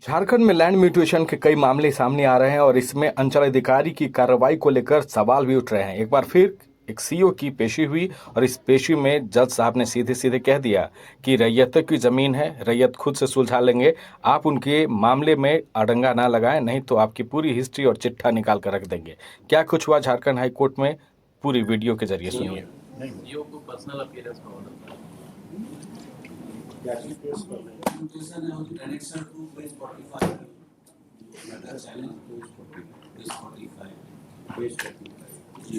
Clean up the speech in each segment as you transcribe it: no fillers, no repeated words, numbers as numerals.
झारखंड में land mutation के कई मामले सामने आ रहे हैं और इसमें अंचल अधिकारी की कार्रवाई को लेकर सवाल भी उठ रहे हैं। एक बार फिर एक सीओ की पेशी हुई और इस पेशी में जज साहब ने सीधे सीधे कह दिया कि रैयतों की जमीन है, रैयत खुद से सुलझा लेंगे। आप उनके मामले में अड़ंगा ना लगाएं, नहीं तो आपकी पूरी हिस्ट्री और चिट्ठा निकाल कर रख देंगे। क्या कुछ हुआ झारखंड हाई कोर्ट में, पूरी वीडियो के जरिए सुनिए। सीओ को पर्सनल अपीयरेंस का ऑर्डर था। Notification of connection to page 45. Matter challenge page 45. Page 45. Ji.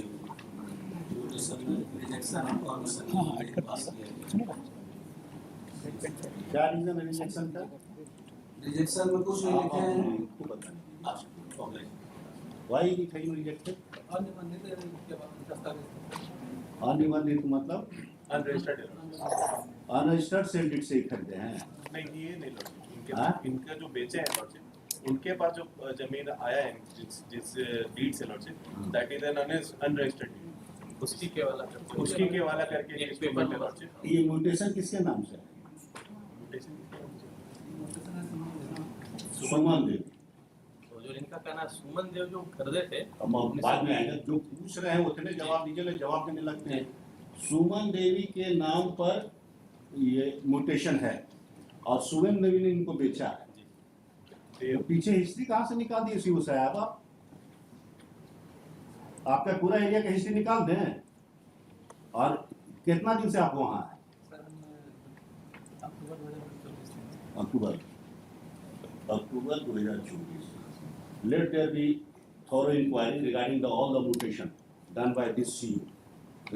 Notification में rejection of permission पास किया। क्या रीजन है रिजेक्शन का? Rejection में कुछ नहीं लिखे हैं। आपको बताएं। Why it has been rejected? अनिबंधित मतलब अनरजिस्टर्ड सेल डीड से ही खरीदे हैं। नहीं, ये नहीं लॉर्डशिप, इनका जो बेचे हैं लॉर्डशिप, इनके पास जो जमीन आया है जिस डीड से lordship, that is an unregistered deed. उसकी के वाला करके एक पेपर में लॉर्डशिप। ये म्यूटेशन किसके नाम से है? सुमन देव। जो इनका कहना सुमन देव जो खरीदे थे, हम बाद में आएंगे। जो पूछ रहे हैं उतने जवाब दीजिए, जवाब देने लगते हैं। सुमन देवी के नाम पर ये म्यूटेशन है और सुमन देवी ने इनको बेचा है। तो पीछे हिस्ट्री कहाँ से निकाल दी सीओ साहब? आप आपका पूरा एरिया का हिस्ट्री निकाल दें। और कितना दिन से आप वहाँ हैं? अक्टूबर 2024। Let there be thorough inquiry regarding all the mutation done by this CEO,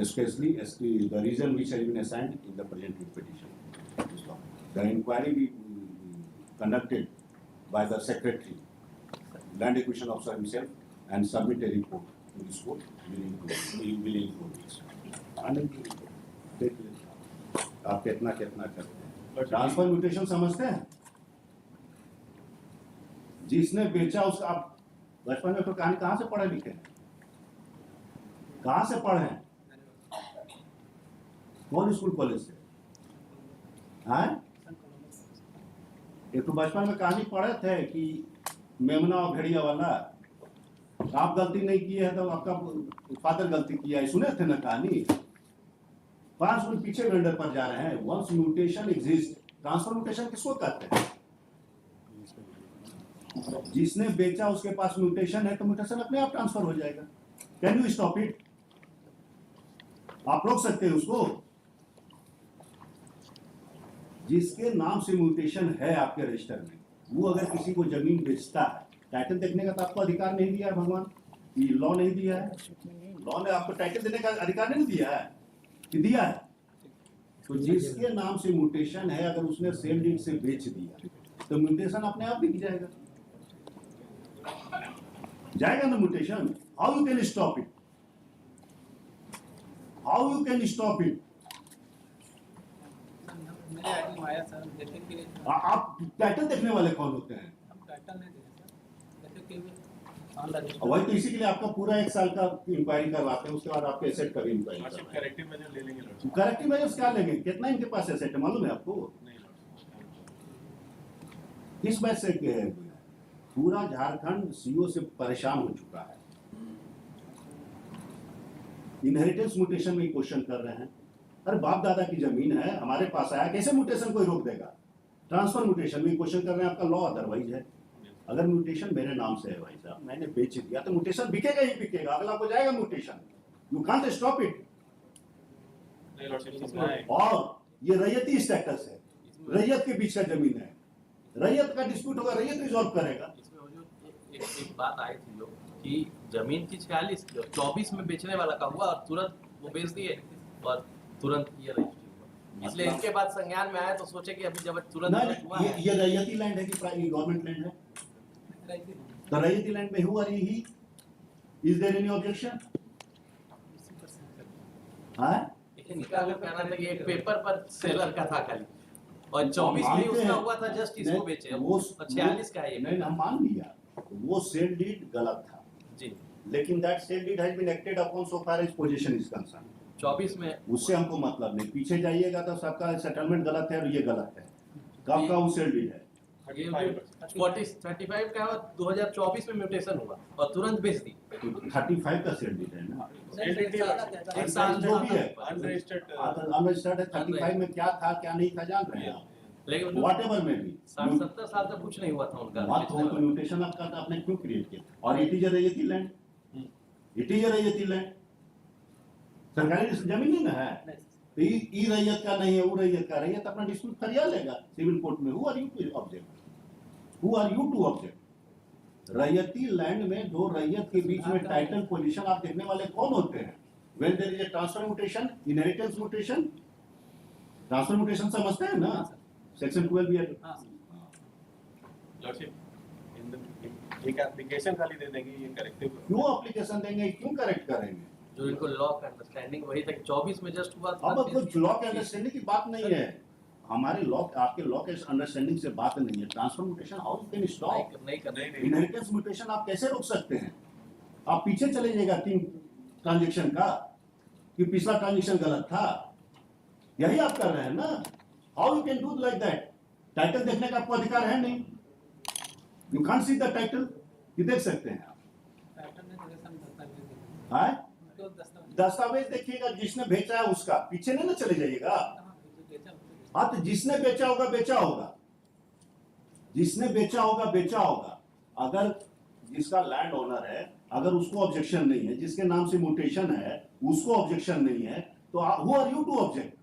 especially as the reason which has been assigned in the present petition. The inquiry be conducted by the secretary, land acquisition officer himself, and submit a report to this court. Will include this. आप कितना करते हैं? Transfer mutation समझते हैं? जिसने बेचा उसका, आप बचपन में तो कहानी कहाँ से पढ़े लिखे हैं? कहाँ से पढ़े हैं? कौन स्कूल कॉलेज से? हाँ, ये तो बचपन में कहानी पढ़े थे कि मेमना और भेड़िया वाला। आप गलती नहीं किए हैं तो आपका फादर गलती किया है, सुने थे ना कहानी? 5 मिनट पीछे वेंडर पर जा रहे हैं। Once mutation exist, transfer mutation किसको कहते हैं? जिसने बेचा उसके पास म्यूटेशन है तो म्यूटेशन अपने आप ट्रांसफर हो जाएगा। Can you stop it? आप रोक सकते हैं उसको? जिसके नाम से म्यूटेशन है आपके रजिस्टर में, वो अगर किसी को जमीन बेचता है, टाइटल देखने का तो आपको अधिकार नहीं दिया है भगवान, ये लॉ नहीं दिया है। लॉ ने आपको टाइटल देने का अधिकार नहीं दिया है कि दिया है? तो जिसके नाम से म्यूटेशन है, अगर उसने सेल डीड से बेच दिया तो म्यूटेशन अपने आप बिक जाएगा। जाएगा ना mutation? How you can stop it? How you can stop it? आप टाइटल देखने वाले कौन होते हैं? वही तो इसी के लिए आपका पूरा 1 साल का इंक्वायरी करवाते हैं, उसके बाद आपके एसेट का भी इंक्वायरी करते हैं। करेक्टिव मेजर ले लेंगे लॉर्डशिप। करेक्टिव मेजर्स क्या लेंगे? कितना इनके पास एसेट है मालूम है आपको? नहीं लॉर्डशिप। किस बात से पूरा झारखंड सीओ से परेशान हो चुका है। इनहेरिटेंस म्यूटेशन में क्वेश्चन कर रहे हैं। अरे बाप दादा की जमीन है, हमारे पास आया, कैसे म्यूटेशन कोई रोक देगा? ट्रांसफर म्यूटेशन में क्वेश्चन कर रहे हैं। आपका लॉ अदरवाइज है। अगर म्यूटेशन मेरे नाम से है भाई साहब, मैंने बेच दिया तो म्यूटेशन बिकेगा ही बिकेगा, अगला को जाएगा mutation. You can't stop it. नहीं लॉर्डशिप। और ये रैयती स्टेटस है, रैयत के बीच का जमीन है, रैयत का डिस्प्यूट होगा, रैयत रिजॉल्व करेगा। एक बात आई थी लोग कि जमीन की 24 में बेचने वाला का हुआ और तुरंत वो बेच दिए और तुरंत ये रजिस्ट्री, इसलिए इसके बाद संज्ञान में आया तो सोचे कि अभी जब तुरंत हुआ है। ये रैयती लैंड है कि गवर्नमेंट लैंड है? तो रैयती लैंड में हुआ ही, इज देयर एनी ऑब्जेक्शन? हाँ, इनका अगर कहना था कि एक पेपर पर सेलर का था खाली और 24 में उसका हुआ था, जस्ट इसको बेचे। वो 46 का है ये। नहीं, हम मान लिया वो सेल डीड गलत था जी, लेकिन that sale deed has been acted upon so far as position is concerned. 24 में उससे हमको मतलब नहीं। पीछे जाइएगा तो सबका सेटलमेंट गलत है और ये गलत है। कब का वो सेल डीड है? ये 35%। 35 का 2024 में म्यूटेशन हुआ और तुरंत बेच दी। 35 का सेल डेटा है ना, एक साल जो भी है अनरजिस्टर्ड अनरजिस्टर्ड है। 35 में क्या था क्या नहीं था जान रहे हैं आप, लेकिन वॉट एवर में भी 60-70 साल तक कुछ नहीं हुआ था उनका। बात हो तो म्यूटेशन आपका आपने क्यों क्रिएट किया? और इट इज रैयती लैंड, इट इज रैयती लैंड, सरकारी जमीन ही ना है, तो ई रैयत का नहीं है, वो रैयत का, रैयत अपना डिस्प्यूट फरिया लेगा सिविल कोर्ट में। Who are you to object, who are you to object? रैयती लैंड में दो रैयत के बीच में टाइटल पोजीशन आप देखने वाले कौन होते हैं? When there is a transfer mutation, inheritance mutation, transfer mutation समझते हैं ना, सेक्शन 12 भी है। लॉर्डशिप एक एप्लीकेशन खाली दे देंगे, ये करेक्टिव क्यों एप्लीकेशन देंगे, क्यों करेक्ट करेंगे? जो इनको लॉ का अंडरस्टैंडिंग वही तक 24 में जस्ट हुआ था। अब कुछ लॉ के अंडरस्टैंडिंग की बात नहीं है, हमारे लॉ आपके लॉ के अंडरस्टैंडिंग से बात नहीं है। Transfer mutation how you can stop? नहीं करना ही नहीं। इनहेरिटेंस म्यूटेशन आप कैसे रोक सकते हैं? आप पीछे चले जाएगा 3 ट्रांजैक्शन का कि पिछला ट्रांजैक्शन गलत था, यही आप कर रहे हैं ना। How you can do like that? Title देखने का आपको अधिकार है नहीं, you can't see the title, ये देख सकते हैं आप। हाँ? दस्तावेज देखिएगा, जिसने बेचा है उसका, पीछे नहीं ना चले जाइएगा। हाँ, तो जिसने बेचा होगा बेचा होगा, जिसने बेचा होगा बेचा होगा। अगर जिसका लैंड ओनर है, अगर उसको ऑब्जेक्शन नहीं है, जिसके नाम से म्यूटेशन है उसको ऑब्जेक्शन नहीं है, तो who are you to object?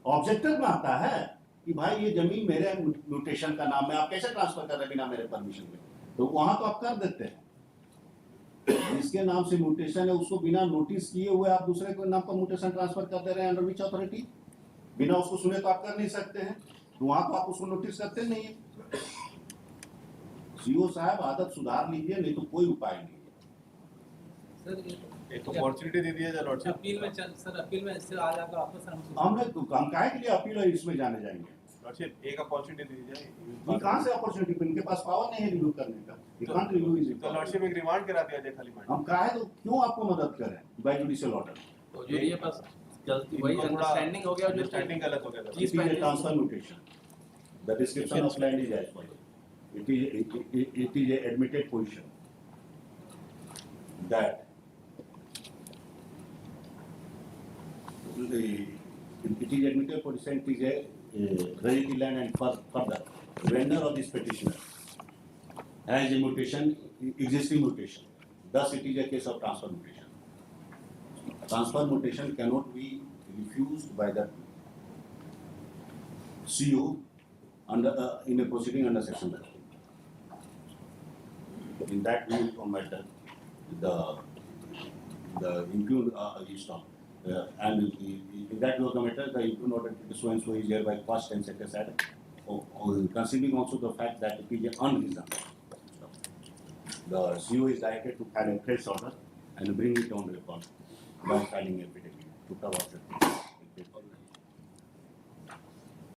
Objector में आता है कि भाई ये जमीन मेरे म्यूटेशन का नाम है, आप कैसे ट्रांसफर कर रहे हैं बिना मेरे परमिशन के? तो वहां तो आप कर देते हैं। जिसके नाम से म्यूटेशन है उसको बिना नोटिस किए हुए आप दूसरे के नाम पर म्यूटेशन ट्रांसफर कर दे रहे हैं। Under which authority? बिना उसको सुने तो आप कर नहीं सकते हैं, तो वहां तो आप उसको नोटिस करते नहीं है। सीओ साहब आदत सुधार लीजिए, नहीं तो कोई उपाय नहीं है। एक अपॉर्चुनिटी दे दिया जाए लॉर्डशिप। अपील में चल सर, अपील में इससे आ जाएगा वापस सर हमने तो हम काहे के लिए अपील है इसमें जाने जाएंगे? लॉर्डशिप एक अपॉर्चुनिटी दी जाए। ये कहां से अपॉर्चुनिटी? इनके पास पावर नहीं है रिव्यू करने का, ये कांट रिव्यू इज। तो लॉर्डशिप एक रिमांड करा दिया जाए खाली माइंड। हम काहे तो क्यों आपको मदद करें बाय जुडिशियल ऑर्डर? तो जो ये बस गलती वही अंडरस्टैंडिंग हो गया, जो अंडरस्टैंडिंग गलत हो गया था। चीज It is a transfer mutation. The description of land is as follows. It is a admitted position that it is admitted position, it is a rarity land, and further vendor of this petitioner has a mutation, existing mutation. Thus, it is a case of transfer mutation. Transfer mutation cannot be refused by the CO under in a proceeding under section 13. In that we will commit the impugn is stopped. And in that we will commit the impugn order to so and so is hereby quashed and set aside. Considering also the fact that it is unreasonable. The CO is directed to file a fresh order and bring it on record by filing a affidavit to cover the